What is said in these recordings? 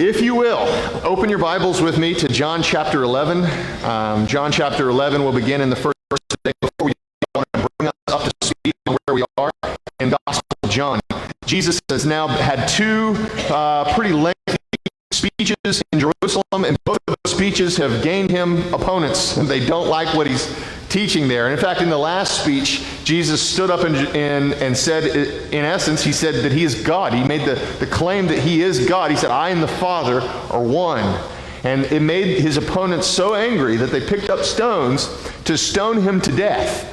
If you will, open your Bibles with me to John chapter 11. John chapter 11 will begin in the first verse today. Before we want to bring us up to speed on where we are in the Gospel of John. Jesus has now had two pretty lengthy speeches in Jerusalem, and both of those speeches have gained him opponents, and they don't like what he's teaching there. And in fact, in the last speech, Jesus stood up and said, in essence, he said that he is God. He made the claim that he is God. He said, I and the Father are one. And it made his opponents so angry that they picked up stones to stone him to death.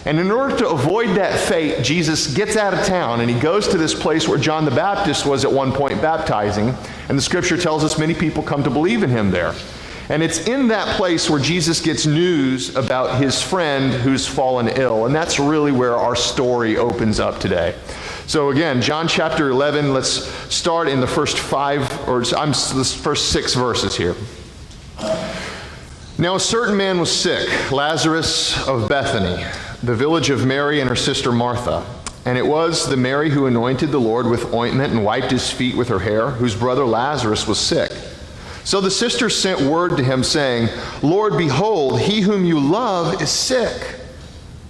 And in order to avoid that fate, Jesus gets out of town and he goes to this place where John the Baptist was at one point baptizing. And the scripture tells us many people come to believe in him there. And it's in that place where Jesus gets news about his friend who's fallen ill. And that's really where our story opens up today. So again, John chapter 11, let's start in the first first 6 verses here. Now a certain man was sick, Lazarus of Bethany, the village of Mary and her sister Martha. And it was the Mary who anointed the Lord with ointment and wiped his feet with her hair, whose brother Lazarus was sick. So the sisters sent word to him, saying, Lord, behold, he whom you love is sick.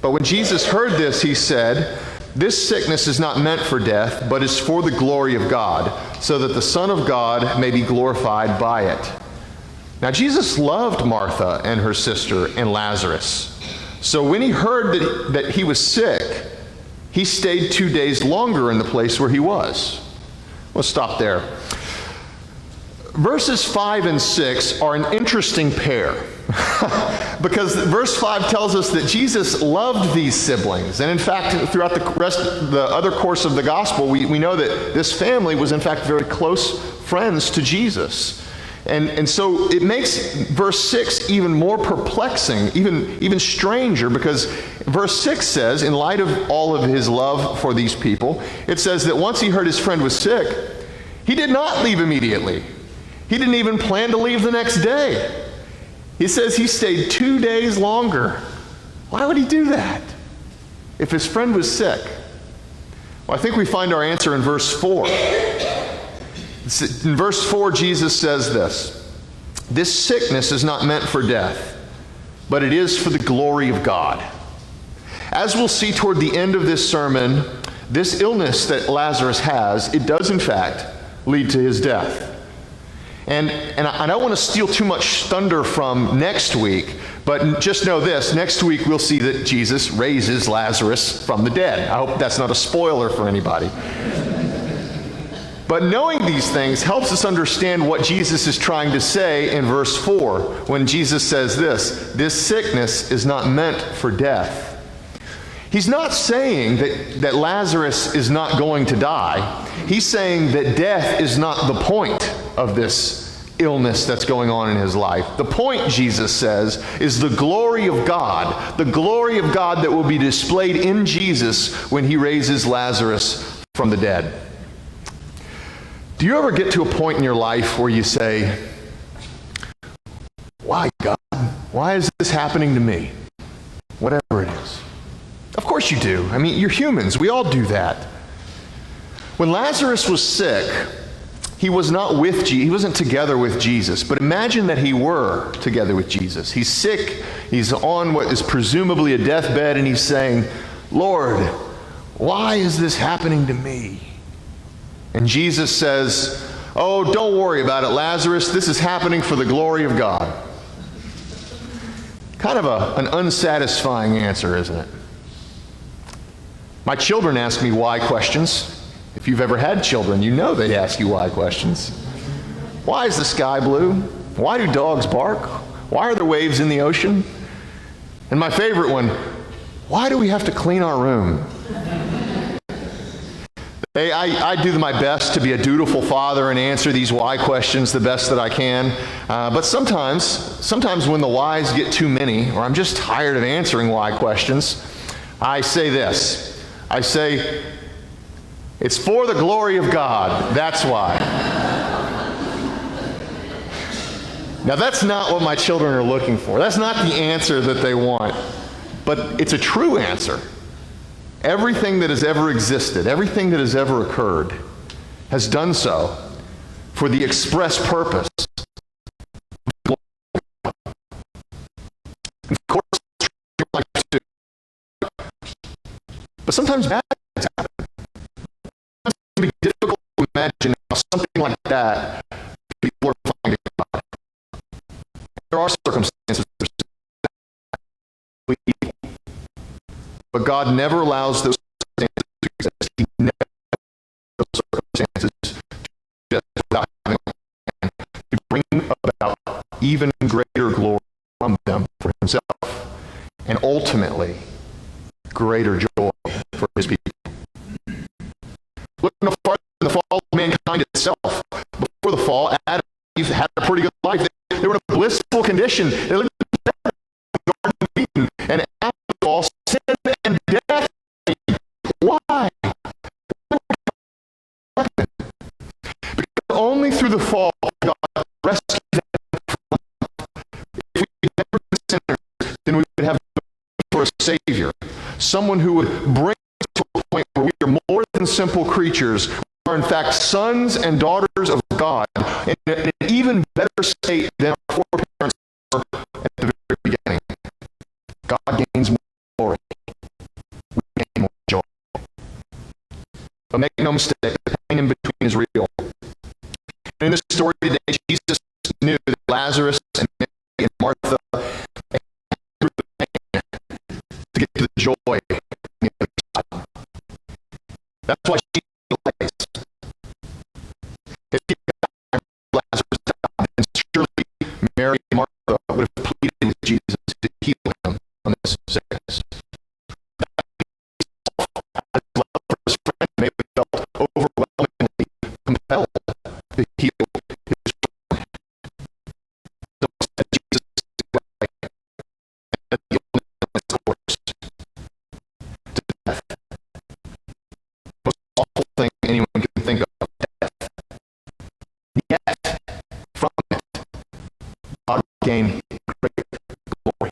But when Jesus heard this, he said, This sickness is not meant for death, but is for the glory of God, so that the Son of God may be glorified by it. Now Jesus loved Martha and her sister and Lazarus. So when he heard that he was sick, he stayed 2 days longer in the place where he was. We'll stop there. Verses 5 and 6 are an interesting pair because verse 5 tells us that Jesus loved these siblings. And in fact, throughout the other course of the gospel, we know that this family was in fact very close friends to Jesus. And so it makes verse 6 even more perplexing, even stranger, because verse 6 says, in light of all of his love for these people, it says that once he heard his friend was sick, he did not leave immediately. He didn't even plan to leave the next day. He says he stayed 2 days longer. Why would he do that if his friend was sick? Well, I think we find our answer in verse 4. In verse 4, Jesus says this, This sickness is not meant for death, but it is for the glory of God. As we'll see toward the end of this sermon, this illness that Lazarus has, it does in fact lead to his death. And I don't want to steal too much thunder from next week, but just know this, next week we'll see that Jesus raises Lazarus from the dead. I hope that's not a spoiler for anybody. But knowing these things helps us understand what Jesus is trying to say in verse 4 when Jesus says this sickness is not meant for death. He's not saying that Lazarus is not going to die. He's saying that death is not the point of this illness that's going on in his life. The point, Jesus says, is the glory of God that will be displayed in Jesus when he raises Lazarus from the dead. Do you ever get to a point in your life where you say, why, God? Why is this happening to me? Whatever it is. Of course you do. I mean, you're humans. We all do that. When Lazarus was sick, he was not with Jesus. He wasn't together with Jesus. But imagine that he were together with Jesus. He's sick. He's on what is presumably a deathbed, and he's saying, Lord, why is this happening to me? And Jesus says, oh, don't worry about it, Lazarus. This is happening for the glory of God. Kind of an unsatisfying answer, isn't it? My children ask me why questions. If you've ever had children, you know they ask you why questions. Why is the sky blue? Why do dogs bark? Why are there waves in the ocean? And my favorite one, why do we have to clean our room? I do my best to be a dutiful father and answer these why questions the best that I can. But sometimes when the whys get too many, or I'm just tired of answering why questions, I say this. I say, it's for the glory of God. That's why. Now that's not what my children are looking for. That's not the answer that they want. But it's a true answer. Everything that has ever existed, everything that has ever occurred, has done so for the express purpose. Of course, life too. But sometimes bad things happen. It can be difficult to imagine how something like that could be glorifying to God. There are circumstances that are evil, but God never allows those circumstances to exist. He never allows those circumstances to exist without having a plan to bring about even greater glory from them for himself, and ultimately greater joy for his people. Look no farther than the fall of mankind itself. Before the fall, Adam and Eve had a pretty good life. They were in a blissful condition. They lived in the Garden of Eden. And after the fall, sin and death. Why? Because only through the fall God rescued them from life. If we had never been sinners, then we would have for a Savior, someone who would bring us to a point where we are more than simple creatures. We are in fact sons and daughters of God in an even better state than our foreparents were at the very beginning. God gains more glory. We gain more joy. But make no mistake, the pain in between is real. And in this story today, Jesus knew that Lazarus and Mary and Martha through the pain to get to the joy on the other side. That's why she delays. If he got Lazarus died, then surely Mary and Martha would have pleaded with Jesus to heal him on this sickness. As love for his friend, they felt overwhelmingly compelled to heal his friend. So instead, Jesus away and the illness course to death. Most awful thing anyone can think of, death. Yet, from it, God gained great glory.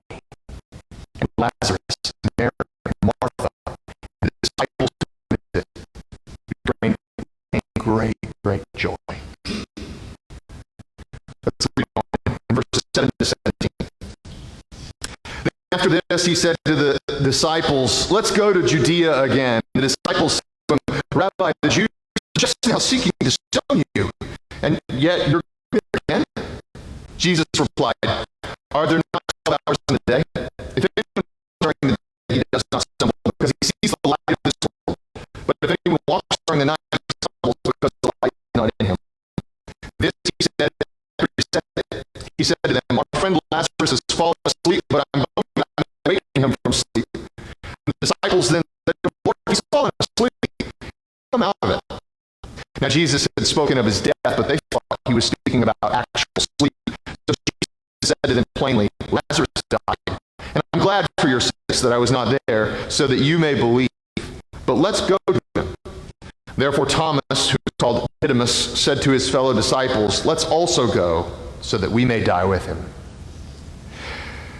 And Lazarus, Mary, and Martha, and the disciples who witnessed it, gained great, great joy. Let's read on in verses 7 to 17. Then after this, he said to the disciples, "Let's go to Judea again." The disciples said to him, "Rabbi, the Jews are just now seeking to stone you, and yet you're here again?" Jesus replied, "Are there not 12 hours in the day? If anyone during the day, he does not stumble because he sees the light of this world. But if anyone walks during the night, he stumbles because the light is not in him." This he said, he said to them, "Our friend Lazarus has fallen asleep, but I'm waking him from sleep." The disciples then said, "Lord, he's fallen asleep. Come out of it." Now Jesus had spoken of his death, but they thought he was speaking about actual sleep. So Jesus said to them plainly, "Lazarus died, and I'm glad for your sakes that I was not there, so that you may believe. But let's go to him." Therefore Thomas, who was called Didymus, said to his fellow disciples, "Let's also go, so that we may die with him."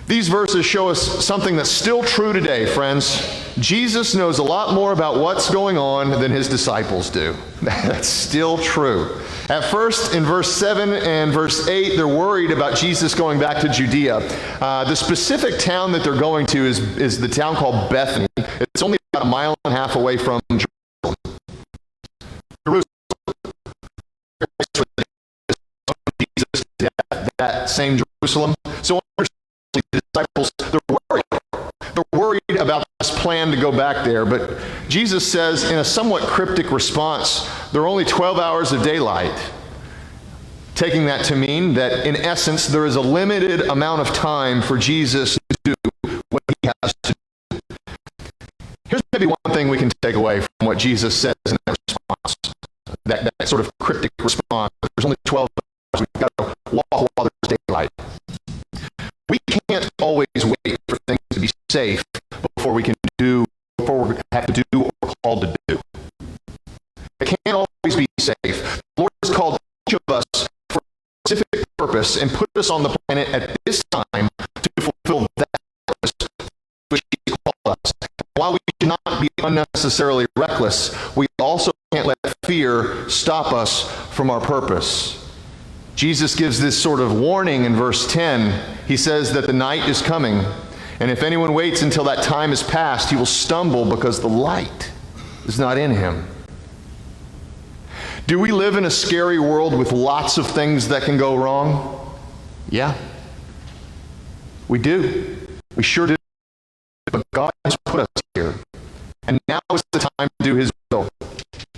These verses show us something that's still true today, friends. Jesus knows a lot more about what's going on than his disciples do. That's still true. At first, in verse 7 and verse 8, they're worried about Jesus going back to Judea. The specific town that they're going to is the town called Bethany. It's only about 1.5 miles away from Jerusalem. Jesus' death, that same Jerusalem. So the disciples, they're worried. They're worried about this plan to go back there. But Jesus says in a somewhat cryptic response, there are only 12 hours of daylight. Taking that to mean that in essence, there is a limited amount of time for Jesus to do what he has to do. Here's maybe one thing we can take away from what Jesus says in that response. That sort of cryptic response. There's only 12 hours. We've got to walk while there's daylight. We can't always wait for things to be safe before we have to do what we're called to do. It can't always be safe. The Lord has called each of us for a specific purpose and put us on the planet at this time to fulfill that purpose which He called us. While we should not be unnecessarily reckless, we also can't let fear stop us from our purpose. Jesus gives this sort of warning in verse 10. He says that the night is coming, and if anyone waits until that time is past, he will stumble because the light is not in him. Do we live in a scary world with lots of things that can go wrong? Yeah. We do. We sure do. But God has put us here. And now is the time to do His will.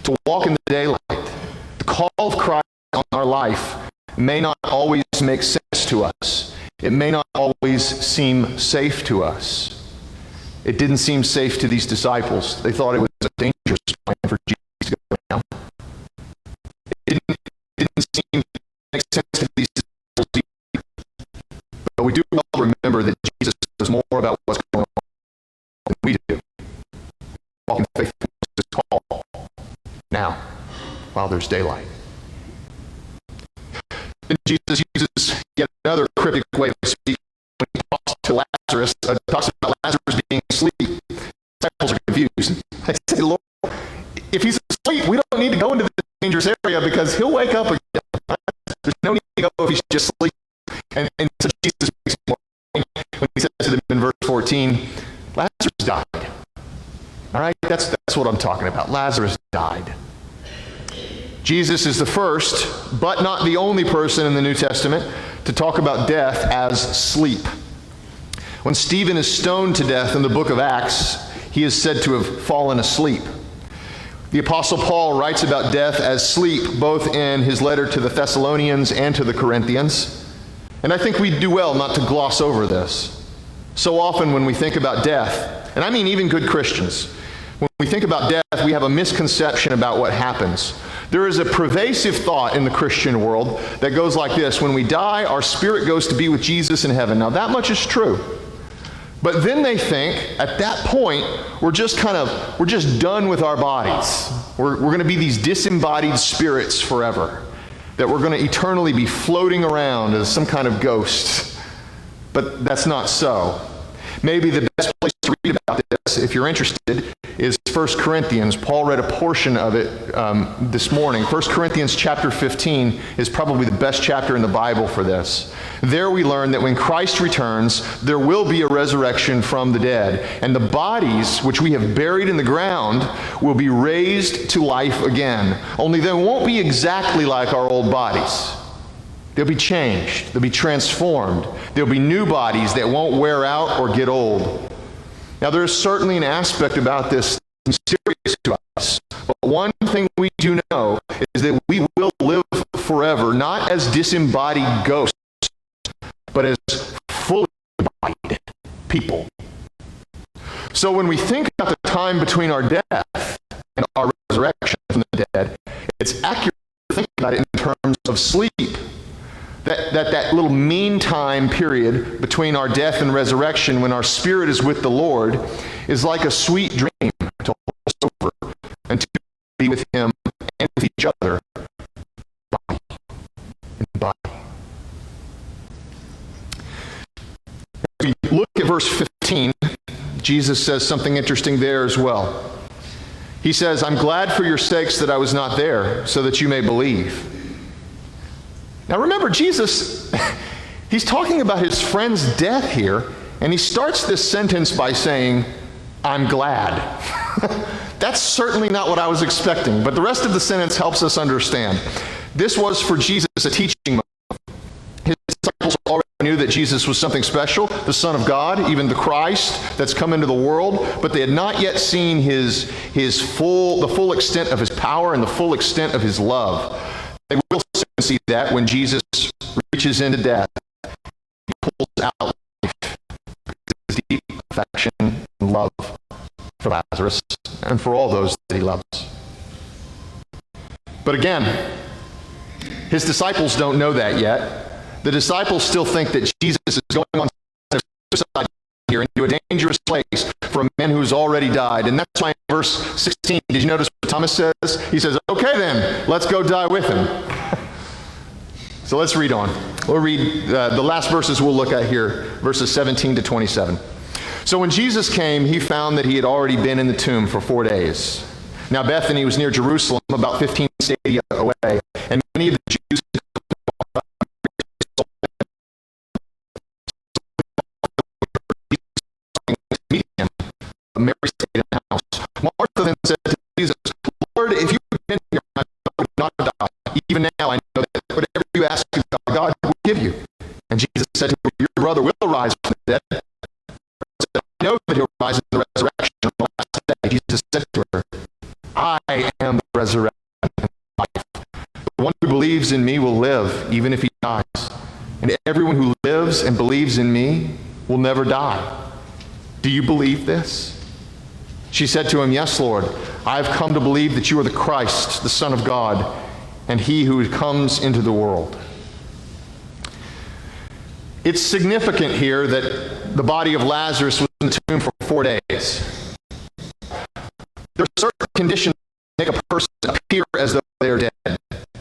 To walk in the daylight. The call of Christ on our life may not always make sense to us. It may not always seem safe to us. It didn't seem safe to these disciples. They thought it was a dangerous plan for Jesus to go around. It didn't seem to make sense to these disciples either. But we do well remember that Jesus knows more about what's going on than we do. Walk in faith is call now, while there's daylight. Then Jesus uses yet another cryptic way of speaking when he talks to Lazarus. Talks about Lazarus being asleep. Disciples are confused. They say, Lord, if he's asleep, we don't need to go into this dangerous area because he'll wake up again. There's no need to go if he's just asleep. And so Jesus makes more point when he says to them in verse 14, Lazarus died. All right, that's what I'm talking about. Lazarus died. Jesus is the first, but not the only person in the New Testament to talk about death as sleep. When Stephen is stoned to death in the book of Acts, he is said to have fallen asleep. The Apostle Paul writes about death as sleep, both in his letter to the Thessalonians and to the Corinthians. And I think we do well not to gloss over this. So often when we think about death, and I mean even good Christians, when we think about death, we have a misconception about what happens. There is a pervasive thought in the Christian world that goes like this: when we die, our spirit goes to be with Jesus in heaven. Now that much is true. But then they think, at that point, we're just done with our bodies. We're going to be these disembodied spirits forever. That we're going to eternally be floating around as some kind of ghost. But that's not so. Maybe the best place to read about this, if you're interested, is 1 Corinthians. Paul read a portion of it this morning. 1 Corinthians chapter 15 is probably the best chapter in the Bible for this. There we learn that when Christ returns, there will be a resurrection from the dead. And the bodies which we have buried in the ground will be raised to life again. Only they won't be exactly like our old bodies. They'll be changed. They'll be transformed. There'll be new bodies that won't wear out or get old. Now, there is certainly an aspect about this mysterious to us. But one thing we do know is that we will live forever, not as disembodied ghosts, but as fully embodied people. So when we think about the time between our death and our resurrection from the dead, it's accurate to think about it in terms of sleep. That little meantime period between our death and resurrection, when our spirit is with the Lord, is like a sweet dream to hold us over and to be with Him and with each other, body in body. As we look at verse 15, Jesus says something interesting there as well. He says, I'm glad for your sakes that I was not there, so that you may believe. Now remember, Jesus, he's talking about his friend's death here, and he starts this sentence by saying, I'm glad. That's certainly not what I was expecting, but the rest of the sentence helps us understand. This was for Jesus a teaching moment. His disciples already knew that Jesus was something special, the Son of God, even the Christ that's come into the world, but they had not yet seen the full extent of his power and the full extent of his love. They will soon see that when Jesus reaches into death. He pulls out life, his deep affection and love for Lazarus and for all those that he loves. But again, his disciples don't know that yet. The disciples still think that Jesus is going on suicide here into a dangerous place for a man who's already died. And that's why in verse 16, did you notice what Thomas says? He says, okay then, let's go die with him. So let's read on. We'll read the last verses we'll look at here, verses 17 to 27. So when Jesus came, he found that he had already been in the tomb for 4 days. Now Bethany was near Jerusalem, about 15 stadia away, and many of the Jews Jesus said to her, your brother will rise from the dead. I know that he'll rise in the resurrection on the last day. Jesus said to her, I am the resurrection and life. The one who believes in me will live, even if he dies. And everyone who lives and believes in me will never die. Do you believe this? She said to him, yes, Lord. I have come to believe that you are the Christ, the Son of God, and he who comes into the world. It's significant here that the body of Lazarus was in the tomb for 4 days. There are certain conditions that make a person appear as though they are dead,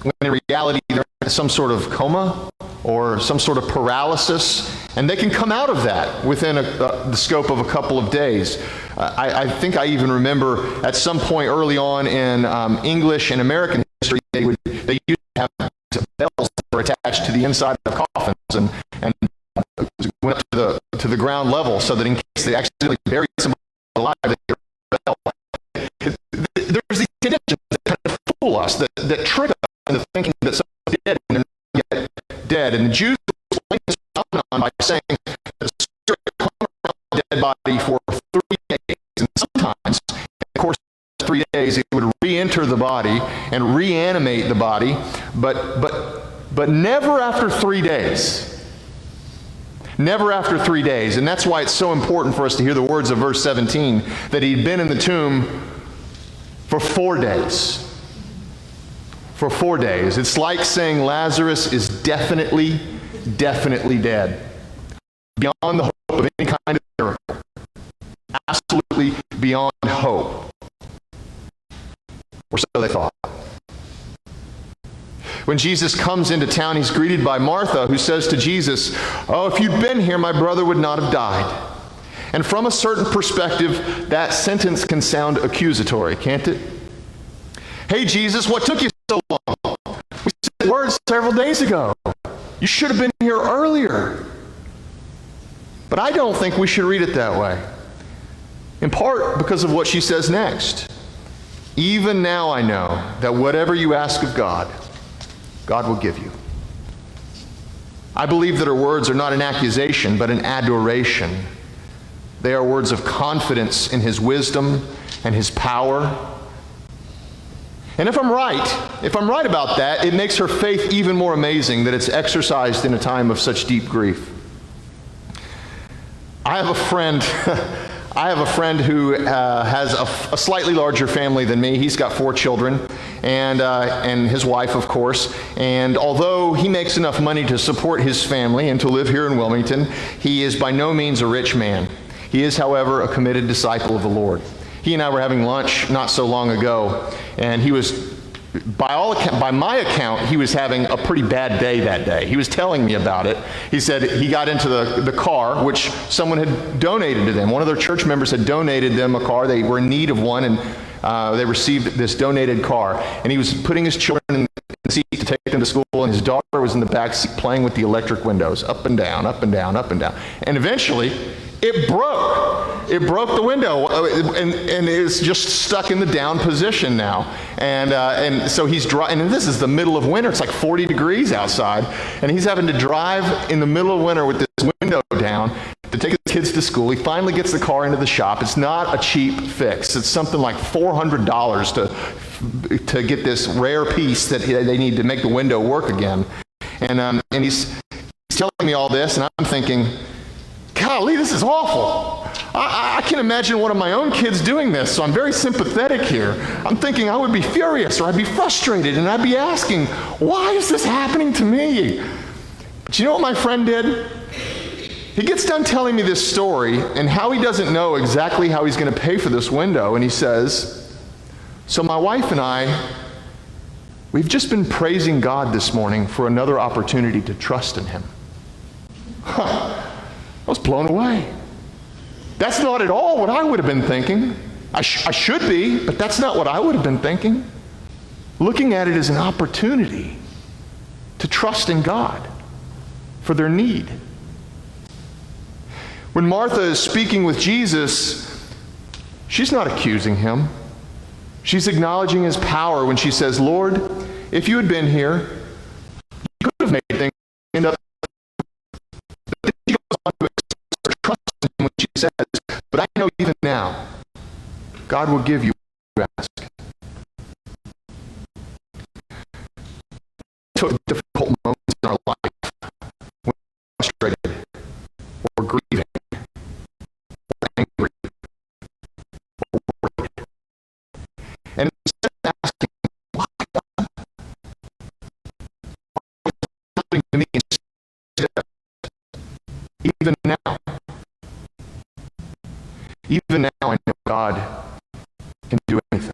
when in reality they're in some sort of coma or some sort of paralysis, and they can come out of that within the scope of a couple of days. I think I even remember at some point early on in English and American history, they used to have bells that were attached to the inside of coffins and went up to the ground level so that in case they accidentally buried somebody alive, they could hear a bell. There's these conditions that kind of fool us, that trick us into thinking that someone's dead when they're not yet dead. And the Jews explain this phenomenon by saying that the spirit comes around the dead body for 3 days, and sometimes, in the course of 3 days, it would re-enter the body and reanimate the body, but never after 3 days. Never after 3 days. And that's why it's so important for us to hear the words of verse 17, that he'd been in the tomb for 4 days. For 4 days. It's like saying Lazarus is definitely dead. Beyond the hope of any kind of miracle. Absolutely beyond hope. Or so they thought. When Jesus comes into town, he's greeted by Martha, who says to Jesus, oh, if you'd been here, my brother would not have died. And from a certain perspective, that sentence can sound accusatory, can't it? Hey, Jesus, what took you so long? We said words several days ago. You should have been here earlier. But I don't think we should read it that way. In part because of what she says next. Even now I know that whatever you ask of God, God will give you. I believe that her words are not an accusation, but an adoration. They are words of confidence in his wisdom and his power. And if I'm right about that, it makes her faith even more amazing that it's exercised in a time of such deep grief. I have a friend who has a slightly larger family than me. He's got 4 children, and his wife, of course. And although he makes enough money to support his family and to live here in Wilmington, he is by no means a rich man. He is, however, a committed disciple of the Lord. He and I were having lunch not so long ago, and he was, by my account, he was having a pretty bad day that day. He was telling me about it. He said he got into the car, which someone had donated to them. One of their church members had donated them a car. They were in need of one, and they received this donated car. And he was putting his children in the seat to take them to school, and his daughter was in the back seat playing with the electric windows, up and down, up and down, up and down. And eventually, it broke. It broke the window, and it's just stuck in the down position now. And so he's driving, and this is the middle of winter. It's like 40 degrees outside, and he's having to drive in the middle of winter with this window down to take his kids to school. He finally gets the car into the shop. It's not a cheap fix. It's something like $400 to get this rare piece that they need to make the window work again. And he's telling me all this, and I'm thinking, golly, this is awful. I can imagine one of my own kids doing this, so I'm very sympathetic here. I'm thinking I would be furious, or I'd be frustrated, and I'd be asking, why is this happening to me? But you know what my friend did? He gets done telling me this story, and how he doesn't know exactly how he's going to pay for this window, and he says, so my wife and I, we've just been praising God this morning for another opportunity to trust in him. I was blown away. That's not at all what I would have been thinking. I should be, but that's not what I would have been thinking. Looking at it as an opportunity to trust in God for their need. When Martha is speaking with Jesus, she's not accusing him. She's acknowledging his power when she says, Lord, if you had been here, you could have made things end up. says, but I know even now, God will give you what you ask. Took difficult moments in our life when we're frustrated, or grieving, or angry, or worried. And instead of asking, why God? Why is it happening to me? Even now I know God can do anything.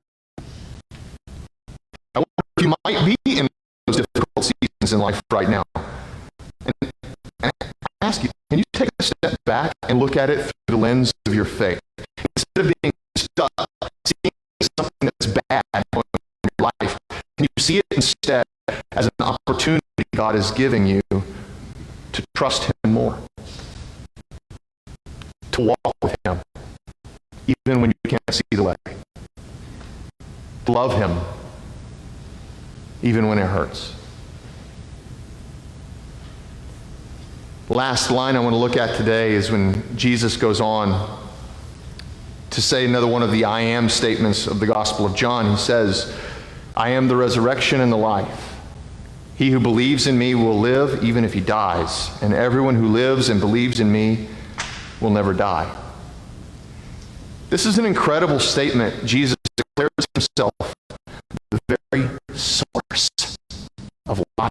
I wonder if you might be in those difficult seasons in life right now. And I ask you, can you take a step back and look at it through the lens of your faith? Instead of being stuck, seeing something that's bad going on in your life, can you see it instead as an opportunity God is giving you to trust Him more? To walk with Him, even when you can't see the way. To love Him, even when it hurts. The last line I want to look at today is when Jesus goes on to say another one of the I am statements of the Gospel of John. He says, I am the resurrection and the life. He who believes in me will live even if he dies, and everyone who lives and believes in me will never die. This is an incredible statement. Jesus declares himself the very source of life,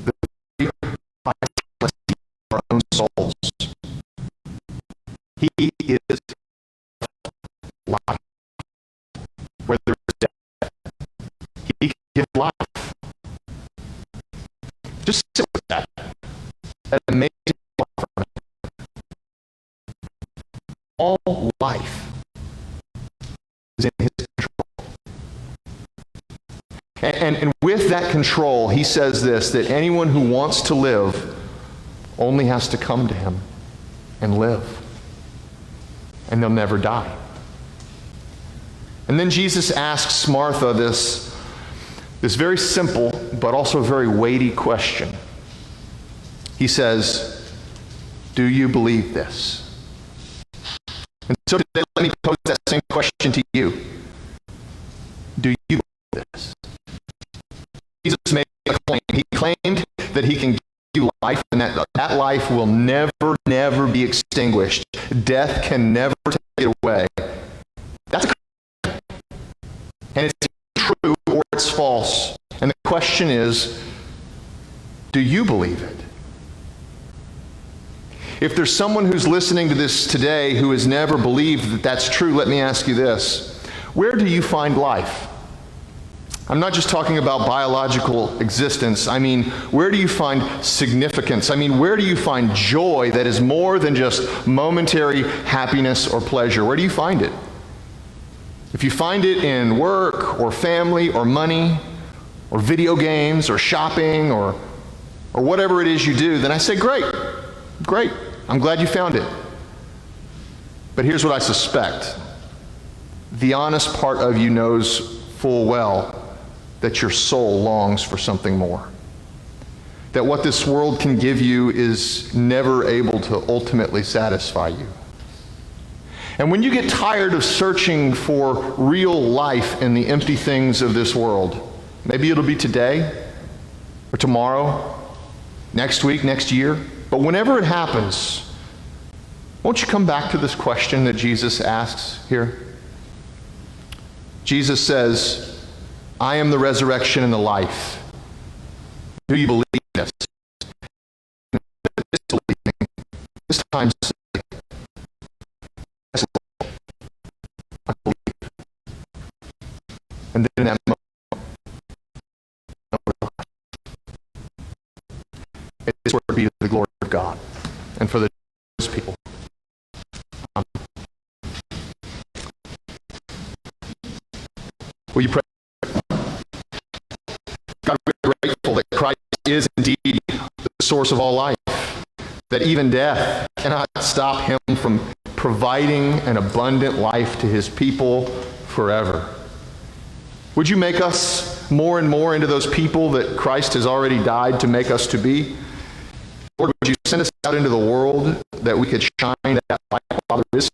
the very vitality of our own souls. He is life. Where there is death, He can give life. Just sit with that. That amazing affirm. All life is in His control. And with that control, He says this, that anyone who wants to live only has to come to Him and live. And they'll never die. And then Jesus asks Martha this very simple but also very weighty question. He says, do you believe this? And so today, let me pose that same question to you. Do you believe this? Jesus made a claim. He claimed that He can give you life, and that life will never, never be extinguished. Death can never take it away. That's a claim. And it's true or it's false. And the question is, do you believe it? If there's someone who's listening to this today who has never believed that that's true, let me ask you this. Where do you find life? I'm not just talking about biological existence. I mean, where do you find significance? I mean, where do you find joy that is more than just momentary happiness or pleasure? Where do you find it? If you find it in work or family or money or video games or shopping or whatever it is you do, then I say, great. I'm glad you found it. But here's what I suspect. The honest part of you knows full well that your soul longs for something more. That what this world can give you is never able to ultimately satisfy you. And when you get tired of searching for real life in the empty things of this world, maybe it'll be today or tomorrow, next week, next year, but whenever it happens, won't you come back to this question that Jesus asks here? Jesus says, I am the resurrection and the life. Do you believe this? This time, I believe. And then in that moment, it is where it be the glory of God and for the people. Will you pray? God, we're grateful that Christ is indeed the source of all life, that even death cannot stop Him from providing an abundant life to His people forever. Would you make us more and more into those people that Christ has already died to make us to be? Lord, would you sent us out into the world that we could shine that light. Father, this